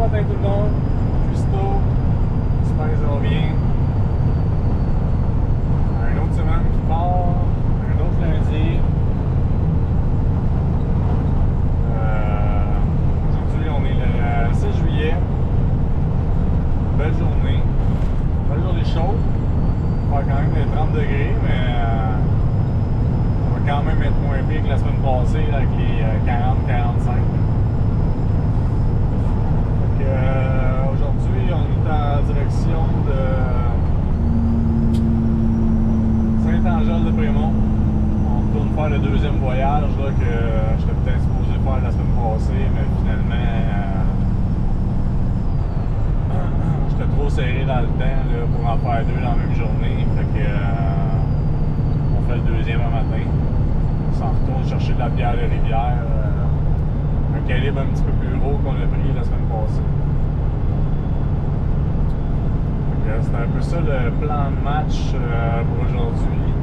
matin tout le monde. Christo. J'espère que ça va bien. Une autre semaine qui part. Un autre lundi. Aujourd'hui, on est le 6 juillet. Belle journée. Belle journée chaude. Il va quand même des 30 degrés, mais on va quand même être moins pire que la semaine passée là, avec les 40-45. Aujourd'hui, on est en direction de Saint-Angèle-de-Prémont. On retourne faire le deuxième voyage là, que j'étais peut-être supposé faire la semaine passée, mais finalement j'étais trop serré dans le temps là, pour en faire deux dans la même journée. Fait que on fait le deuxième un matin. On s'en retourne chercher de la bière de rivière. Un calibre un petit peu plus gros qu'on a pris la semaine passée. C'est un peu ça le plan de match pour aujourd'hui.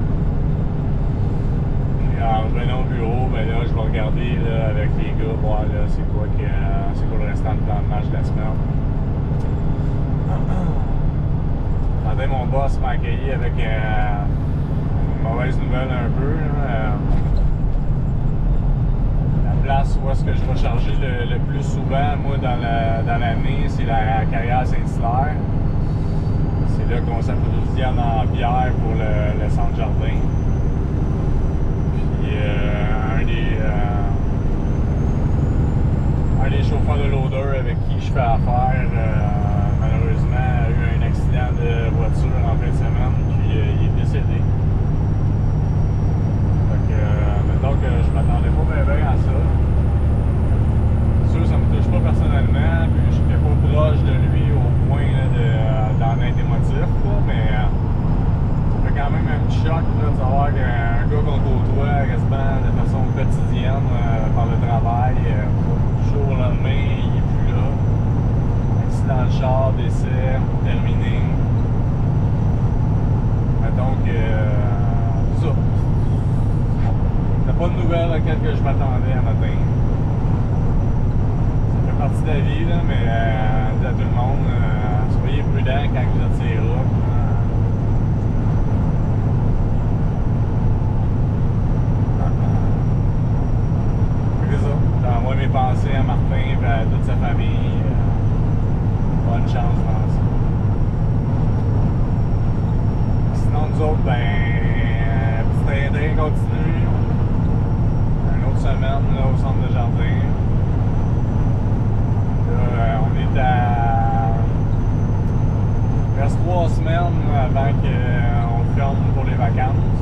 Puis en revenant au bureau, ben là, je vais regarder là, avec les gars, voir là, c'est quoi le restant du plan de match de la semaine. Matin, mon boss m'a accueilli avec une mauvaise nouvelle un peu. La place où est-ce que je vais charger le plus souvent, moi, dans l'année, c'est la carrière Saint-Hilaire. C'est là qu'on s'approvisionne en bière pour le centre jardin. Puis un des chauffeurs de loader avec qui je fais affaire, malheureusement, a eu un accident de voiture en fin de semaine, puis il est décédé. Fait que, mettons que je m'attendais pas bien à ça. C'est sûr, ça me touche pas personnellement, puis je n'étais pas proche de lui au point d'en être émotif, là, mais ça fait quand même un petit choc là, de savoir qu'un gars qu'on côtoie quasiment de façon quotidienne par le travail, du jour au lendemain, il n'est plus là. Accident de char, décès, terminé. Donc, ça. C'est pas une nouvelle à laquelle je m'attendais un matin. Ça fait partie de la vie, là, mais je dis à tout le monde, soyez prudents quand vous êtes sur les routes. C'est ça. J'envoie mes pensées à Martin et à toute sa famille. Bonne chance dans ça. Sinon, nous autres, petit train continue. Une autre semaine là, au centre de jardin. Là, on est à... Il reste 3 semaines avant qu'on ferme pour les vacances.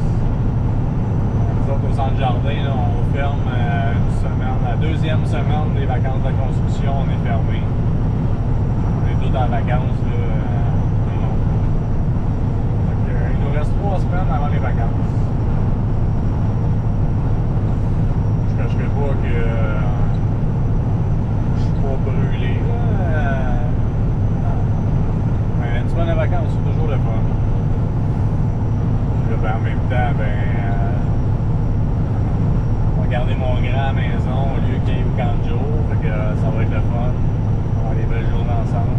Nous autres, au centre jardin, là, on ferme une semaine. La deuxième semaine des vacances de construction, on est fermé. On est tous en vacances, là, tout le monde. Donc, il nous reste 3 semaines avant les vacances. Je ne cacherai pas que je suis pas brûlé. Mais une semaine de vacances, c'est toujours le fun. Puis là, en même temps, on va garder mon grand à la maison au lieu qu'il y ait au camp de jour. Fait que ça va être le fun. On va avoir des belles journées ensemble.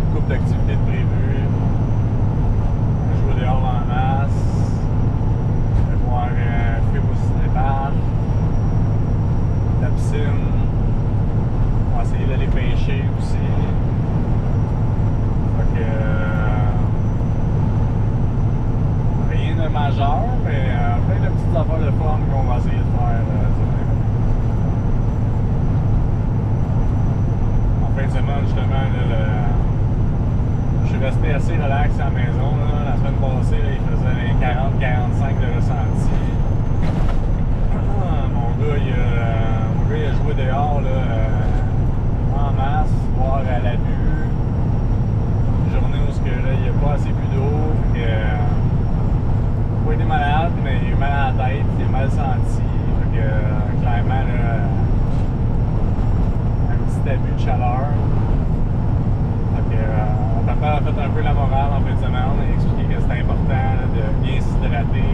Une couple d'activités de prévues. Jouer dehors en masse. Voir un film au cinéparc. La piscine. On va essayer d'aller pêcher aussi. Fait que rien de majeur, mais plein de petites affaires de fun qu'on va essayer de faire. En fin de semaine, justement, je suis resté assez relax à la maison. Là. La semaine passée, là, il faisait 40-45 de ressenti. Mon gars, il a joué dehors là, en masse, voire à la vue. Une journée où il n'y a pas assez plus d'eau. Il n'a pas été malade, mais il a eu mal à la tête, il a mal senti. Fait que, clairement, là, un petit abus de chaleur. Fait que, papa a fait un peu la morale en fin de semaine. Il a expliqué que c'était important là, de bien s'hydrater.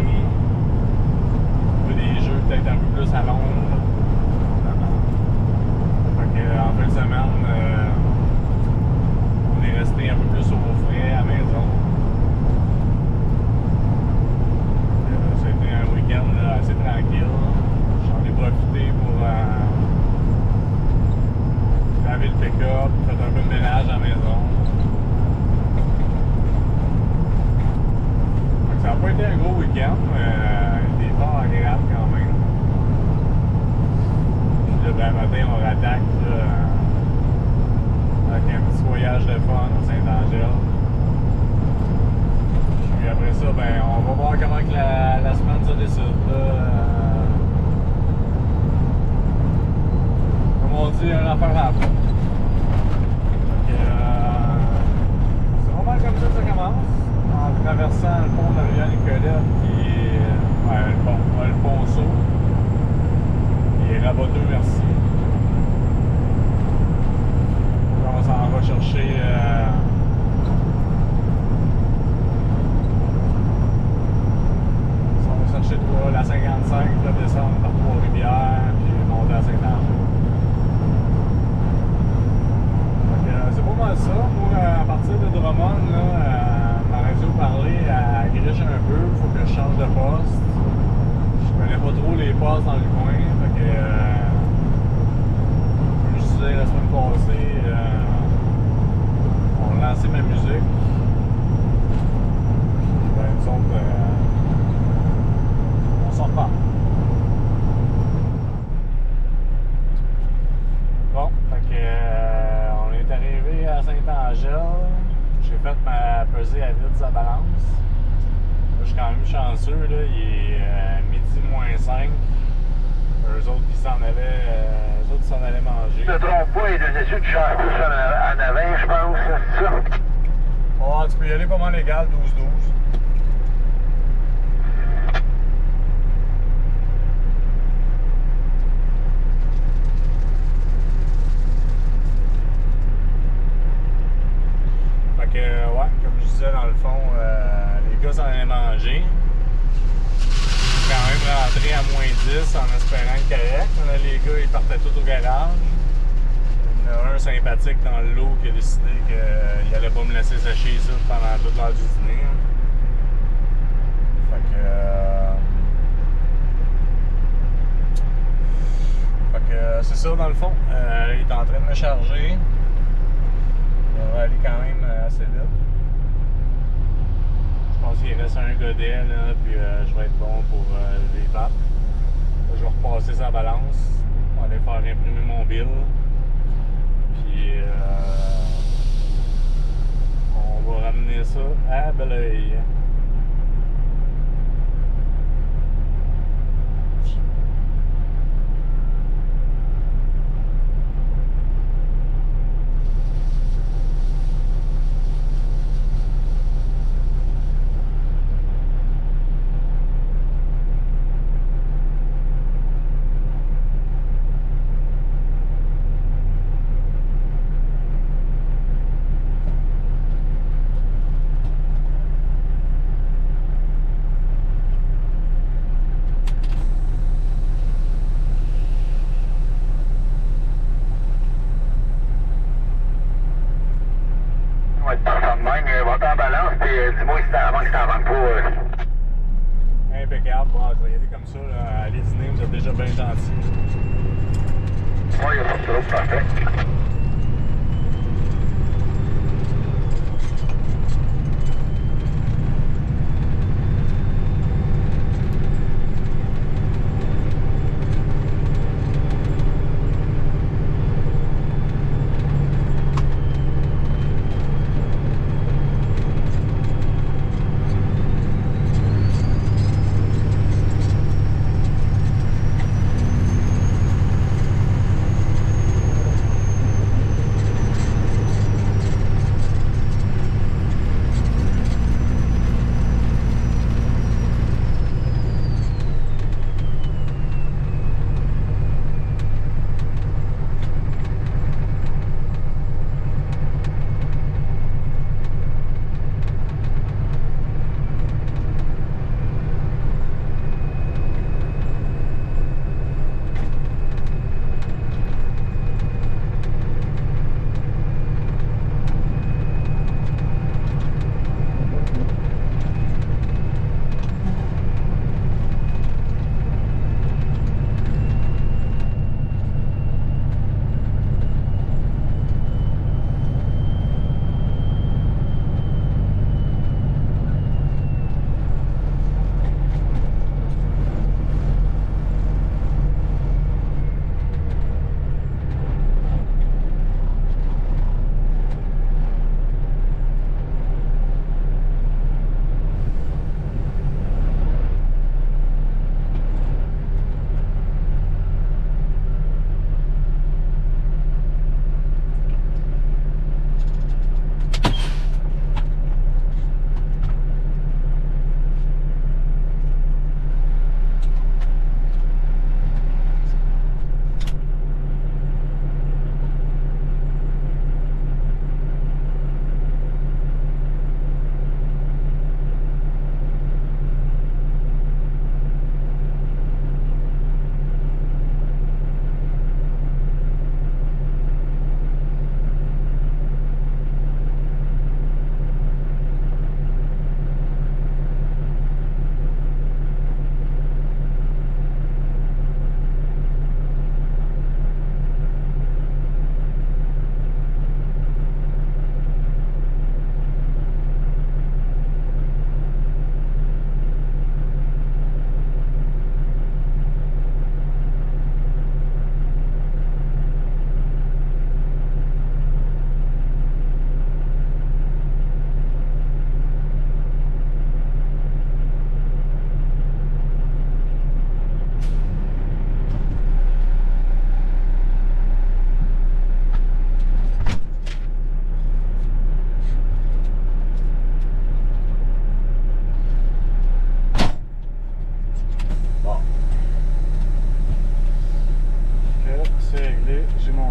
Des jeux peut-être un peu plus à l'ombre. Fait que, en fin de semaine, profité pour laver le pick-up, faire un peu de ménage à la maison. Donc, ça n'a pas été un gros week-end, mais il était fort agréable quand même. Puis là, ben, matin, on rattaque là, avec un petit voyage de fun à Saint-Angèle. Puis après ça, ben, on va voir comment que la semaine se décide. Comme on dit, un affaire à la fois. C'est vraiment comme ça que ça commence. En traversant le pont de la rivière Nicolette, qui est le pont Saut. Il est raboteux, merci. On s'en va chercher la 55, là, descendre par Trois-Rivières, puis monter à Saint-Angèle. C'est pas mal ça. Moi, à partir de Drummond, là, ma radio parlée, elle griche un peu. Il faut que je change de poste. Je connais pas trop les postes dans le coin. Fait que, comme je disais la semaine passée, on a lancé ma musique. Ben, nous autres, on s'en reparle. Bon, fait que on est arrivé à Saint-Angèle. J'ai fait ma pesée à vide sa balance. Là, je suis quand même chanceux, là. Il est midi moins 5. Eux autres, ils s'en allaient manger. Je ne trompe pas, il est dessus de cher plus en avant, je pense, c'est ça? Ah, tu peux y aller pas mal légal, 12-12. Fait que, ouais, comme je disais, dans le fond, les gars s'en allaient manger. Quand même rentré à moins 10 en espérant le correct. Là, les gars, ils partaient tous au garage. Il y en a un sympathique dans le lot qui a décidé qu'il allait pas me laisser sécher ça pendant toute l'heure du dîner. Fait que c'est ça dans le fond. Il est en train de me charger. Il va aller quand même assez vite. Je pense qu'il reste un godet là, puis je vais être bon pour les pattes. Là, je vais repasser sa balance. On va aller faire imprimer mon bill. Puis on va ramener ça à Belleuil. Dis-moi si t'en manques, si t'en manques pas. Impeccable. Bon, je vais y aller comme ça. Là. Allez dîner, vous êtes déjà bien gentils. Oui, il n'y a pas de trouble, parfait.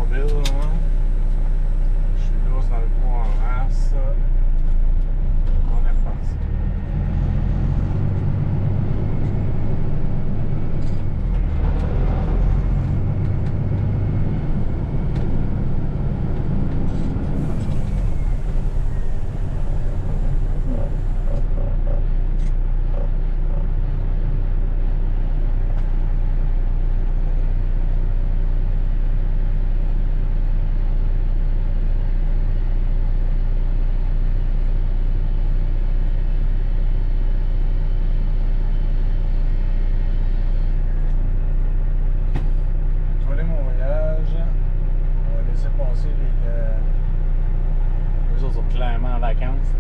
centre-ville. Hein. Je suis là dans le bois en race. On est reparti. Eux autres sont clairement en vacances.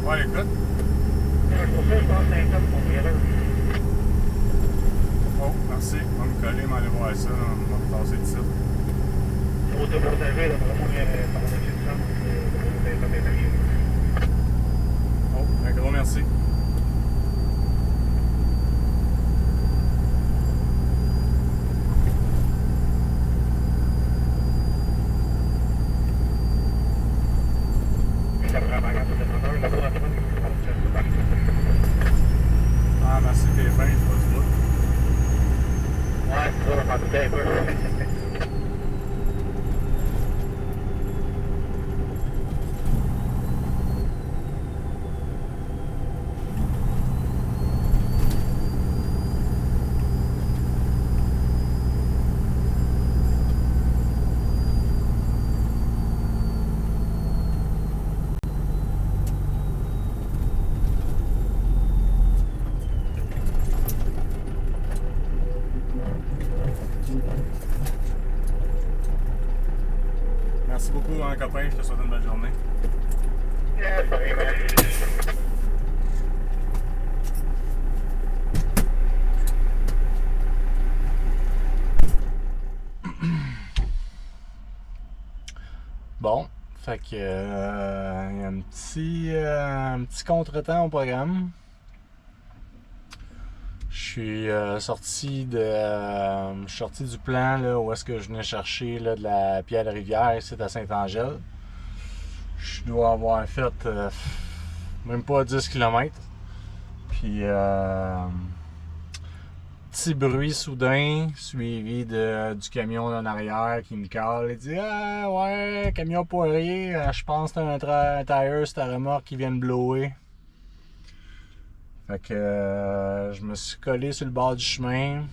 Ouais, écoute. Oh, merci. On va me coller, m'aller voir ça. On va me passer de ça. Oh, un gros merci. Ah, merci, t'es fin, je passe pas. Ouais, ça va pas tout à l'heure. Merci beaucoup, hein, copain. Je te souhaite une bonne journée. Yeah, sorry, man. Bon, fait que y a un petit contretemps au programme. Je suis sorti du plan là, où est-ce que je venais chercher là, de la Pierre de Rivière ici à Saint-Angèle. Je dois avoir fait même pas 10 km. Puis petit bruit soudain, suivi du camion en arrière qui me cale et dit « Ah ouais, camion poirier, je pense que t'as un tire sur ta remorque qui vient de blower. » Fait que je me suis collé sur le bord du chemin,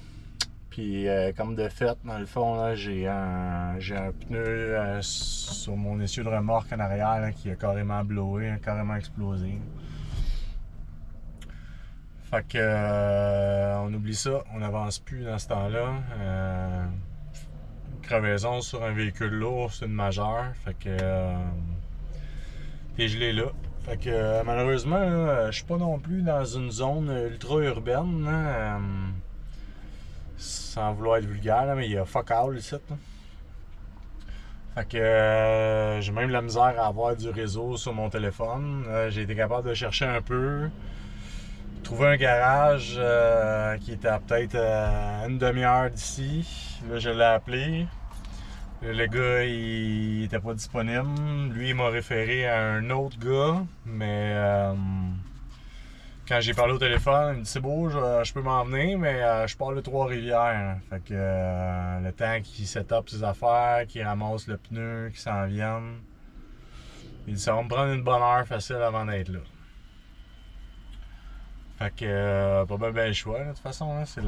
puis Puis comme de fait, dans le fond, là, j'ai un pneu sur mon essieu de remorque en arrière là, qui a carrément blowé, carrément explosé. Fait que on oublie ça, on n'avance plus dans ce temps-là. Crevaison sur un véhicule lourd, c'est une majeure. Fait que t'es gelé là. Fait que malheureusement, là, je suis pas non plus dans une zone ultra urbaine. Là, sans vouloir être vulgaire, là, mais il y a fuck all ici. Là. Fait que j'ai même la misère à avoir du réseau sur mon téléphone. J'ai été capable de chercher un peu. Trouver un garage qui était à peut-être une demi-heure d'ici. Là, je l'ai appelé. Le gars, il était pas disponible. Lui, il m'a référé à un autre gars. Mais quand j'ai parlé au téléphone, il me dit c'est beau, je peux m'en venir, mais je pars de Trois-Rivières. Fait que le temps qu'il set up ses affaires, qu'il ramasse le pneu, qu'il s'en vienne. Il dit ça va me prendre une bonne heure facile avant d'être là. Fait que pas bien le choix, là, de toute façon, hein, c'est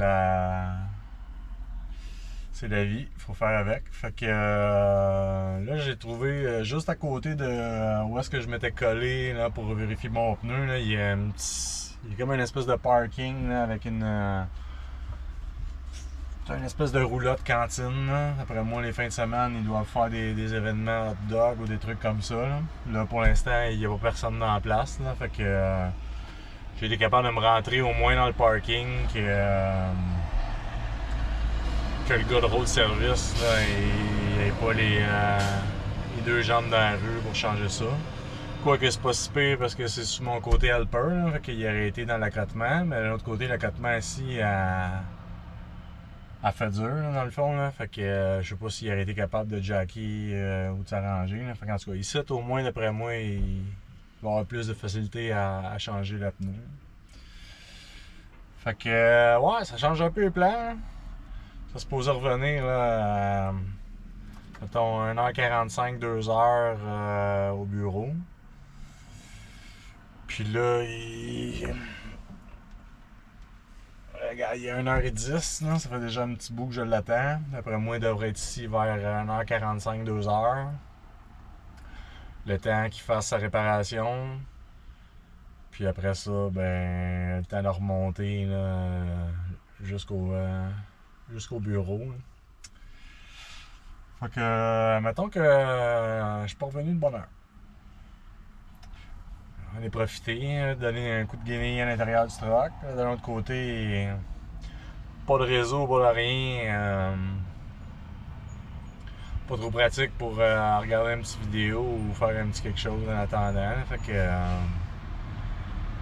la vie, faut faire avec. Fait que là, j'ai trouvé juste à côté de où est-ce que je m'étais collé là, pour vérifier mon pneu, là, il y a comme une espèce de parking là, avec une espèce de roulotte cantine. Là. Après moi, les fins de semaine, ils doivent faire des événements hot dog ou des trucs comme ça. Là pour l'instant, il n'y a pas personne dans la place. Là, fait que j'ai été capable de me rentrer au moins dans le parking que le gars de road service il n'ait pas les deux jambes dans la rue pour changer ça. Quoique c'est pas si pire parce que c'est sur mon côté helper, là, fait qu'il aurait été dans l'accotement, mais de l'autre côté, l'accotement ici a fait dur là, dans le fond. Là, fait que je sais pas s'il aurait été capable de jacker ou de s'arranger. Fait qu'en tout cas, ici au moins d'après moi, il va avoir plus de facilité à changer la pneu. Fait que ouais, ça change un peu le plan. Ça se pose revenir là, mettons 1h45, 2h au bureau. Puis là, il y a 1h10, là, ça fait déjà un petit bout que je l'attends. D'après moi, il devrait être ici vers 1h45, 2h. Le temps qu'il fasse sa réparation. Puis après ça, ben, le temps de remonter là, jusqu'au bureau. Là. Fait que, mettons que je suis pas revenu de bonne heure. On est profité, donner un coup de guenille à l'intérieur du truck. De l'autre côté, pas de réseau, pas de rien. Pas trop pratique pour regarder une petite vidéo ou faire un petit quelque chose en attendant. Fait que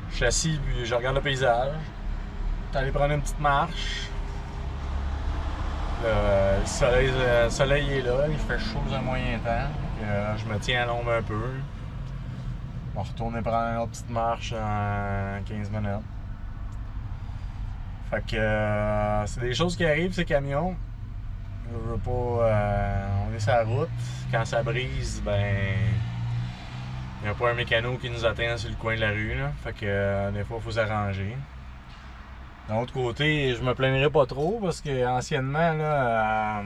je suis assis puis je regarde le paysage. Je suis allé prendre une petite marche. Le soleil est là, il fait chaud un moyen temps. Je me tiens à l'ombre un peu. On va retourner prendre une autre petite marche en 15 minutes. Fait que c'est des choses qui arrivent, ces camions. Je veux pas. On est sur la route. Quand ça brise, ben. Il n'y a pas un mécano qui nous attend sur le coin de la rue. Là. Fait que des fois, il faut s'arranger. D'un autre côté, je me plaindrais pas trop parce que anciennement, là,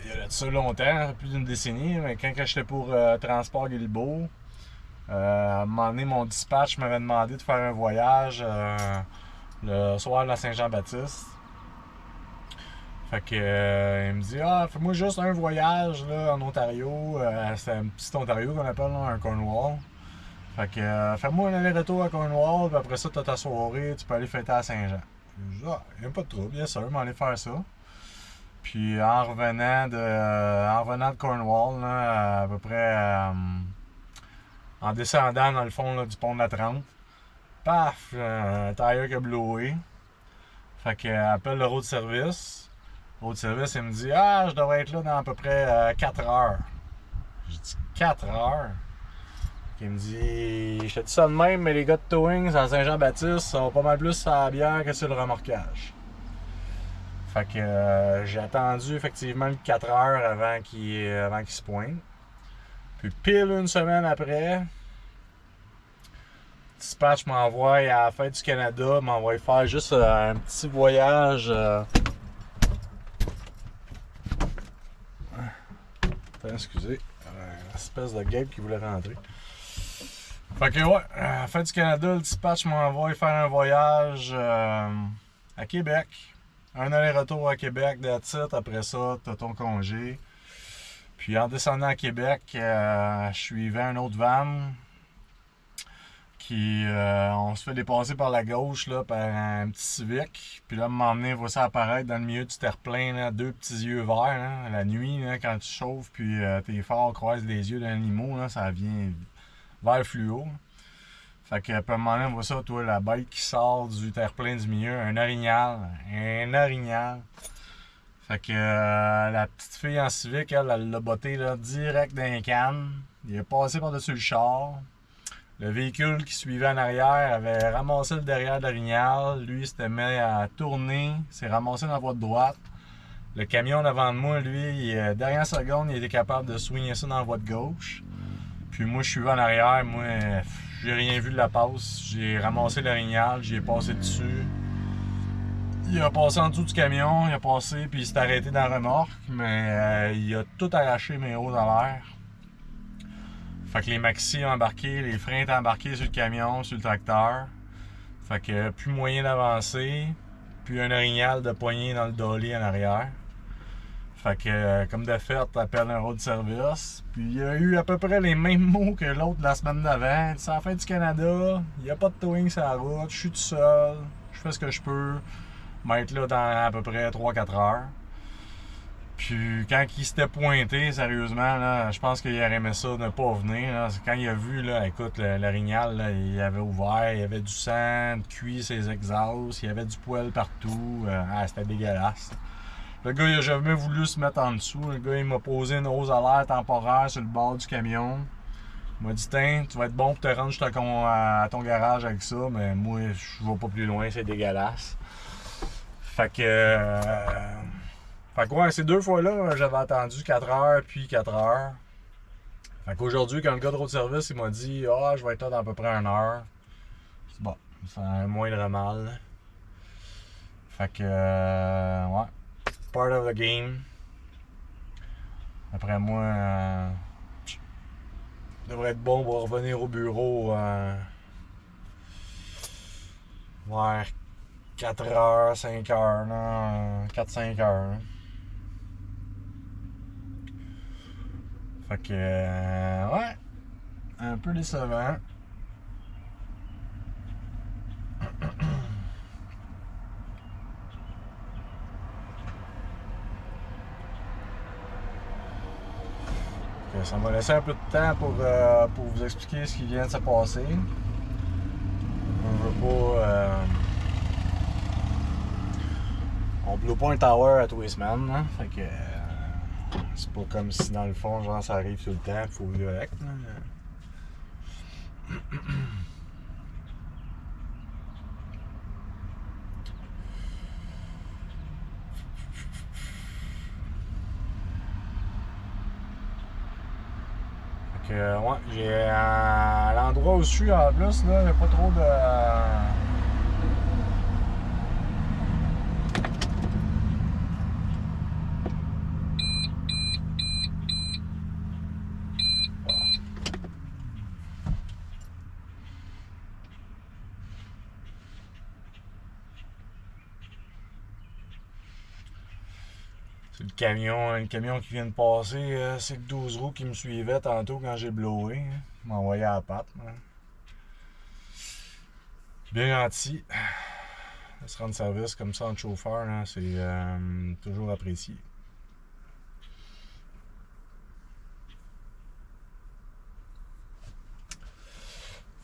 il y a de ça longtemps, plus d'une décennie, mais quand j'étais pour Transport Guilbeault, à un moment donné, mon dispatch m'avait demandé de faire un voyage le soir de la Saint-Jean-Baptiste. Fait que il me dit fais-moi juste un voyage là, en Ontario. C'est un petit Ontario qu'on appelle là, un Cornwall. Fait que fais-moi un aller-retour à Cornwall, puis après ça, t'as ta soirée, tu peux aller fêter à Saint-Jean. Je dis y a pas de trouble, bien sûr, je m'en aller faire ça. Puis en revenant de Cornwall, là, à peu près en descendant dans le fond là, du pont de la 30, paf, un tire qui a blowé. Fait que appelle le road service. Le road service, il me dit je devrais être là dans à peu près 4 heures. Je dis 4 heures? Il me dit je te dis ça de même, mais les gars de towing à Saint-Jean-Baptiste sont pas mal plus à la bière que sur le remorquage. Fait que j'ai attendu effectivement 4 heures avant qu'il se pointe. Puis pile une semaine après, Dispatch m'envoie à la fête du Canada, m'envoie faire juste un petit voyage Attends, excusez. Une espèce de guêpe qui voulait rentrer. Fait que ouais, Fête du Canada, le dispatch m'envoie faire un voyage à Québec. Un aller-retour à Québec, that's it. Après ça, t'as ton congé. Puis en descendant à Québec, je suivais un autre van qui, on se fait dépasser par la gauche là, par un petit Civic. Puis là, à un moment donné, on voit ça apparaître dans le milieu du terre-plein, là, deux petits yeux verts. Là, la nuit, là, quand tu chauffes, puis tes phares croisent les yeux d'animaux, là, ça vient vert fluo. Fait que, à un moment donné, on voit ça, toi, la bête qui sort du terre-plein du milieu, un orignal. Un orignal. Fait que la petite fille en Civic, elle l'a botté là, direct dans les cannes. Il est passé par-dessus le char. Le véhicule qui suivait en arrière avait ramassé le derrière de l'orignal. Lui, il s'était mis à tourner, s'est ramassé dans la voie de droite. Le camion devant de moi, lui, dernière seconde, il était capable de swinger ça dans la voie de gauche. Puis moi, je suis en arrière, moi, j'ai rien vu de la passe. J'ai ramassé l'orignal, j'y ai passé dessus. Il a passé en dessous du camion, il a passé, puis il s'est arrêté dans la remorque, mais il a tout arraché mes roues dans l'air. Fait que les maxis ont embarqué, les freins étaient embarqués sur le camion, sur le tracteur. Fait que plus moyen d'avancer, puis un orignal de poignée dans le dolly en arrière. Fait que, comme de fait, t'appelles un road service. Puis il y a eu à peu près les mêmes mots que l'autre la semaine d'avant. C'est la Fête du Canada, il n'y a pas de towing sur la route, je suis tout seul, je fais ce que je peux. M'être là dans à peu près 3-4 heures. Puis quand il s'était pointé, sérieusement, là, je pense qu'il aurait aimé ça ne pas venir. Là. Quand il a vu, là, écoute, l'orignal, là, il avait ouvert, il y avait du sang, de cuit ses exhausts, il y avait du poil partout. C'était dégueulasse. Le gars, il a jamais voulu se mettre en dessous. Le gars, il m'a posé une hausse à l'air temporaire sur le bord du camion. Il m'a dit, tiens, tu vas être bon pour te rendre jusqu'à ton garage avec ça, mais moi, je vais pas plus loin, c'est dégueulasse. Fait que ouais, ces deux fois-là, j'avais attendu 4 heures, puis 4 heures. Fait qu'aujourd'hui, quand le gars de road service, il m'a dit, je vais être là dans à peu près 1 heure. C'est bon, ça a moindre mal. Fait que, ouais, part of the game. Après moi, devrait être bon pour revenir au bureau vers 4 heures, 5 heures, non, 4-5 heures. Là. Fait que, ouais, un peu décevant. Ça m'a laissé un peu de temps pour vous expliquer ce qui vient de se passer. On veut pas... on blow pas un tower à tous les semaines, hein? Fait que c'est pas comme si dans le fond, genre ça arrive tout le temps, il faut vivre avec. Fait que ouais, j'ai à l'endroit où je suis en plus, là, il n'y a pas trop de. C'est le camion qui vient de passer, c'est le 12 roues qui me suivait tantôt quand j'ai blowé. Hein. Il m'a envoyé à la patte. Hein. Bien gentil. De se rendre service comme ça en chauffeur, là, c'est toujours apprécié.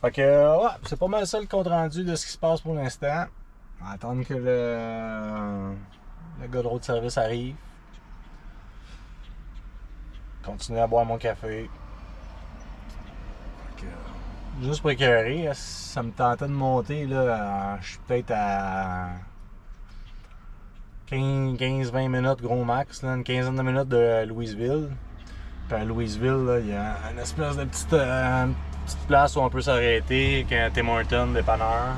Fait que, ouais, c'est pas mal ça le compte rendu de ce qui se passe pour l'instant. On va attendre que le gars de road service arrive. Continuer à boire mon café. Juste pour écœurer, ça me tentait de monter, là, je suis peut-être à 15-20 minutes gros max, là, une quinzaine de minutes de Louisville. Puis à Louisville, là, il y a une espèce de petite place où on peut s'arrêter, qu'un Tim Hortons dépanneur.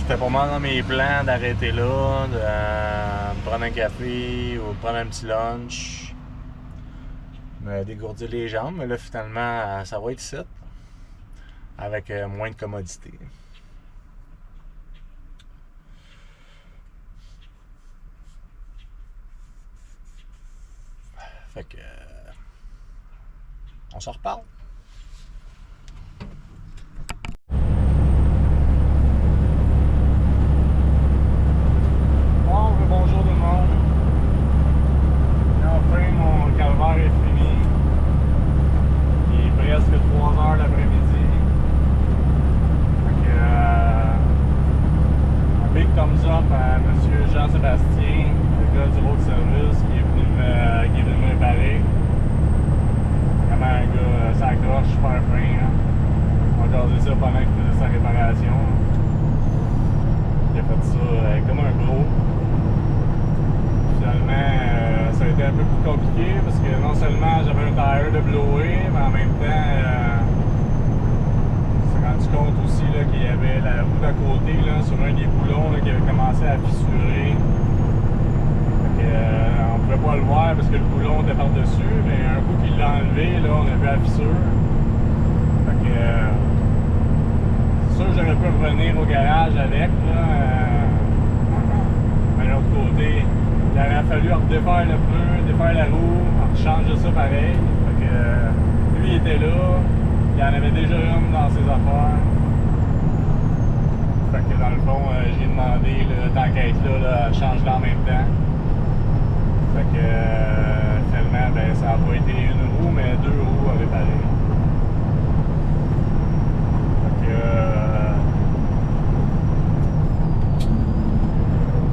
C'était pas mal dans mes plans d'arrêter là, de me prendre un café ou de prendre un petit lunch. me dégourdir les jambes. Mais là, finalement, ça va être ici. Avec moins de commodité. Fait que... on s'en reparle. Bonjour tout le monde. Enfin, mon calvaire est fini. Il est presque 3h l'après-midi. Fait que, un big thumbs up à M. Jean-Sébastien, le gars du road service, qui est venu me réparer. Vraiment un gars, ça accroche super fin. Hein. On a gardé ça pendant qu'il faisait sa réparation. Il a fait ça comme un gros. Finalement, ça a été un peu plus compliqué parce que non seulement j'avais un tire de blower, mais en même temps, on s'est rendu compte aussi qu'il y avait la roue d'à côté là, sur un des boulons là, qui avait commencé à fissurer. Fait que, on pouvait pas le voir parce que le boulon était par-dessus, mais un coup qu'il l'a enlevé, là, on a vu la fissure. Fait que, c'est sûr que j'aurais pu revenir au garage avec. Là, mais de l'autre côté, il aurait fallu redéfaire le pneu, défaire la roue, changer ça pareil. Fait que, lui il était là, il en avait déjà une dans ses affaires. Fait que dans le fond, j'ai demandé tant qu'à être là, change-la en même temps. Fait que finalement, ben, ça n'a pas été une roue, mais 2 roues à réparer. Fait que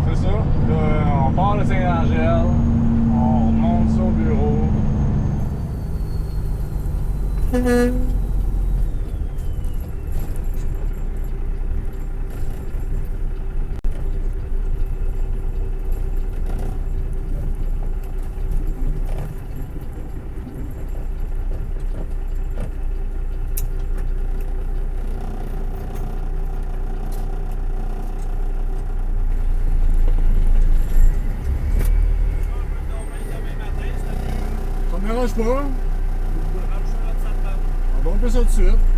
c'est ça. Là, on part de Saint-Angèle, on remonte ça au bureau. Ça me dérange pas. On va faire ça tout de suite.